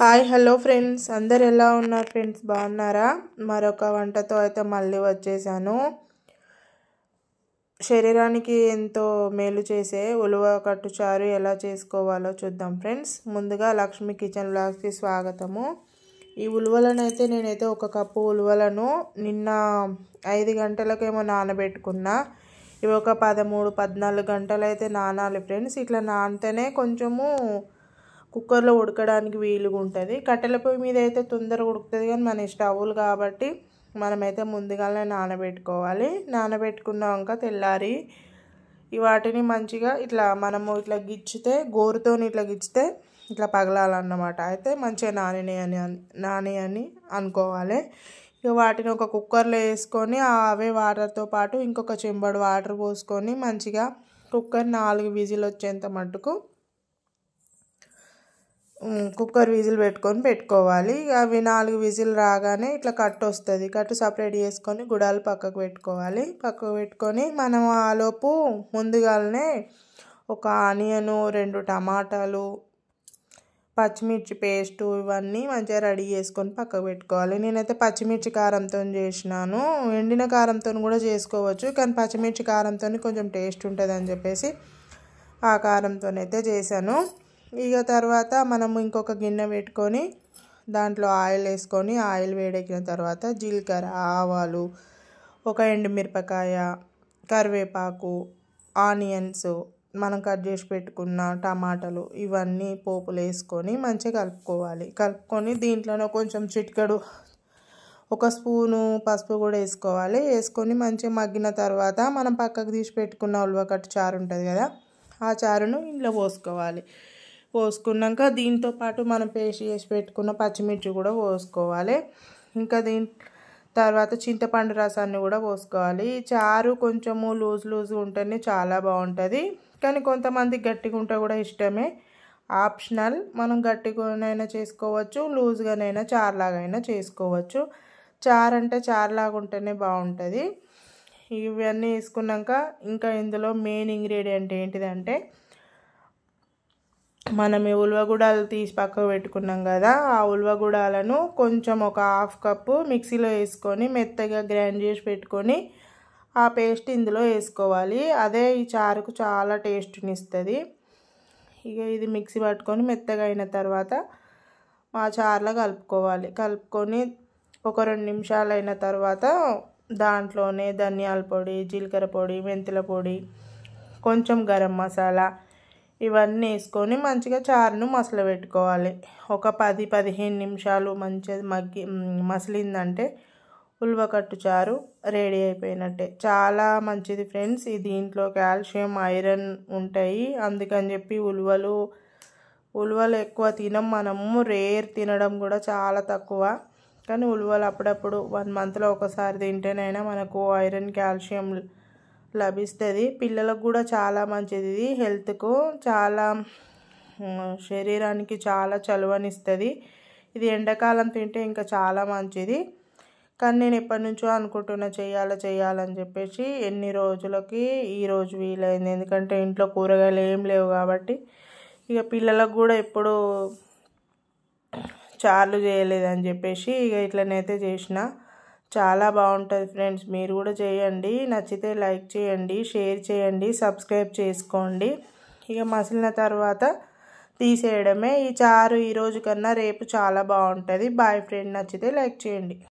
Hi hello friends, అందరు ఎలా ఉన్నారు ఫ్రెండ్స్? బాగున్నారా? మరొక వంటతో అయితే మళ్ళీ వచ్చేసాను. శరీరానికి ఎంతో మేలు చేసే ఉలువ కట్టు చారు ఎలా చేసుకోవాలో చూద్దాం ఫ్రెండ్స్. ముందుగా లక్ష్మి కిచెన్ బ్లాగ్స్కి స్వాగతము. ఈ ఉలువలను అయితే నేనైతే 1 కప్పు ఉలువలను నిన్న 5 గంటలకేమో నానబెట్టుకున్నా. ఇవి ఒక 13-14 గంటలు అయితే నానాలి ఫ్రెండ్స్. ఇట్లా నానితేనే కొంచెము కుక్కర్లో ఉడకడానికి వీలుగా ఉంటుంది. కట్టెల పొయ్యి మీద అయితే తొందరగా ఉడుకుతుంది, కానీ మన స్టవ్లు కాబట్టి మనమైతే ముందుగానే నానబెట్టుకోవాలి. నానబెట్టుకున్నాక తెల్లారి వాటిని మంచిగా ఇట్లా మనము ఇట్లా గిచ్చితే, గోరుతో ఇట్లా గిచ్చితే ఇట్లా పగలాలన్నమాట. అయితే మంచిగా నాని అని అనుకోవాలి. ఇక వాటిని ఒక కుక్కర్లో వేసుకొని అవే వాటర్తో పాటు ఇంకొక చెంబడు వాటర్ పోసుకొని మంచిగా కుక్కర్ 4 విజిల్ వచ్చేంత మట్టుకు కుక్కర్ విజిల్ పెట్టుకోవాలి. అవి 4 విజిల్ రాగానే ఇట్లా కట్టు వస్తుంది. కట్టు సపరేట్ చేసుకొని గుడాలు పక్కకు పెట్టుకొని మనం ఆలోపు ముందుగానే ఒక ఆనియను, 2 టమాటాలు, పచ్చిమిర్చి పేస్టు ఇవన్నీ మంచిగా రెడీ చేసుకొని పక్కకు పెట్టుకోవాలి. నేనైతే పచ్చిమిర్చి కారంతో చేసినాను. ఎండిన కారంతో కూడా చేసుకోవచ్చు, కానీ పచ్చిమిర్చి కారంతో కొంచెం టేస్ట్ ఉంటుంది అని చెప్పేసి ఆ కారంతోనైతే చేశాను. ఇక తర్వాత మనము ఇంకొక గిన్నె పెట్టుకొని దాంట్లో ఆయిల్ వేసుకొని, ఆయిల్ వేడెక్కిన తర్వాత జీలకర్ర, ఆవాలు, ఒక ఎండుమిరపకాయ, కరివేపాకు, ఆనియన్స్, మనం కట్ చేసి పెట్టుకున్న టమాటాలు ఇవన్నీ పోపులు వేసుకొని మంచిగా కలుపుకొని దీంట్లోనే కొంచెం చిటికెడు 1 స్పూను పసుపు కూడా వేసుకోవాలి. వేసుకొని మంచిగా మగ్గిన తర్వాత మనం పక్కకు తీసి పెట్టుకున్న ఉలవకట్టు చారు ఉంటుంది కదా, ఆ చారును ఇంట్లో పోసుకున్నాక దీంతో పాటు మనం పేస్ట్ చేసి పెట్టుకున్న పచ్చిమిర్చి కూడా పోసుకోవాలి. ఇంకా దీని తర్వాత చింతపండు రసాన్ని కూడా పోసుకోవాలి. ఈ చారు కొంచెము లూజ్ ఉంటేనే చాలా బాగుంటుంది, కానీ కొంతమంది గట్టిగా ఉంటే కూడా ఇష్టమే, ఆప్షనల్. మనం గట్టిగానైనా చేసుకోవచ్చు, లూజ్గానైనా చారులాగైనా చేసుకోవచ్చు. చారు అంటే చారులాగా ఉంటేనే బాగుంటుంది. ఇవన్నీ వేసుకున్నాక ఇంకా ఇందులో మెయిన్ ఇంగ్రీడియంట్ ఏంటిదంటే, మనం ఈ ఉలవగూడాలు తీసి పక్కకు పెట్టుకున్నాం కదా, ఆ ఉలవగూడాలను కొంచెం ఒక 1/2 కప్పు మిక్సీలో వేసుకొని మెత్తగా గ్రైండ్ చేసి పెట్టుకొని ఆ పేస్ట్ ఇందులో వేసుకోవాలి. అదే ఈ చారుకు చాలా టేస్ట్ని ఇస్తుంది. ఇక ఇది మిక్సీ పట్టుకొని మెత్తగా అయిన తర్వాత ఆ చారులో కలుపుకొని ఒక 2 నిమిషాలు అయిన తర్వాత దాంట్లోనే ధనియాల పొడి, జీలకర్ర పొడి, మెంతుల పొడి, కొంచెం గరం మసాలా ఇవన్నీ వేసుకొని మంచిగా చారును మసలబెట్టుకోవాలి. ఒక 10-15 నిమిషాలు మంచిగా మసిలిందంటే ఉలవకట్టు చారు రెడీ అయిపోయినట్టే. చాలా మంచిది ఫ్రెండ్స్. దీంట్లో కాల్షియం, ఐరన్ ఉంటాయి. అందుకని చెప్పి ఉలువలు ఎక్కువ తినం మనము. రేర్ తినడం కూడా చాలా తక్కువ, కానీ ఉలువలు అప్పుడప్పుడు 1 మంత్లో ఒకసారి తింటేనైనా మనకు ఐరన్, కాల్షియం లభిస్తుంది. పిల్లలకు కూడా చాలా మంచిది. ఇది హెల్త్కు చాలా, శరీరానికి చాలా చలువనిస్తుంది. ఇది ఎండాకాలం తింటే ఇంకా చాలా మంచిది. కానీ నేను ఎప్పటి నుంచో అనుకుంటున్నా చేయాలని చెప్పేసి. ఎన్ని రోజులకి ఈరోజు వీలైంది, ఎందుకంటే ఇంట్లో కూరగాయలు ఏం లేవు కాబట్టి. ఇక పిల్లలకు కూడా ఎప్పుడు చార్లు చేయలేదని చెప్పేసి ఇక ఇట్లనైతే చేసిన. చాలా బాగుంటుంది ఫ్రెండ్స్, మీరు కూడా చేయండి. నచ్చితే లైక్ చేయండి, షేర్ చేయండి, సబ్స్క్రైబ్ చేసుకోండి. ఇక మసిలిన తర్వాత తీసేయడమే. ఈ చారు ఈరోజు కన్నా రేపు చాలా బాగుంటుంది. బాయ్ ఫ్రెండ్, నచ్చితే లైక్ చేయండి.